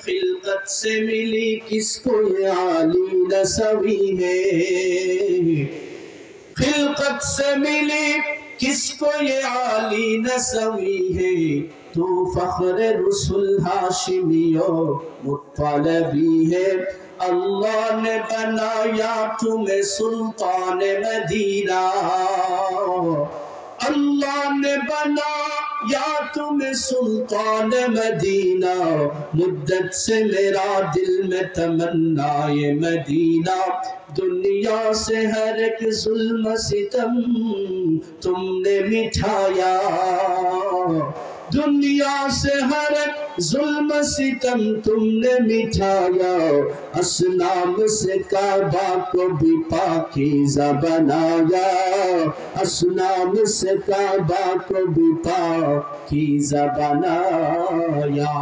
خلقت سے ملی کس کو یہ عالی نسوی ہے، خلقت سے ملی کس کو یہ عالی نسوی ہے، تو فخر رسول ہاشمی و مطلبی ہے، اللہ نے بنایا تمہیں سلطان مدینہ، اللہ نے بنایا تمہیں سلطان مدینہ، مدت سے میرا دل میں تمنائے مدینہ، دنیا سے ہر ایک ظلم ستم تم نے مٹھایا، دنیا سے ہر ایک ظلم ستم تم نے مٹھایا، اصنام سے کعبہ کو بھی پاکیزہ بنایا، اصنام سے کعبہ کو بھی پاکیزہ بنایا۔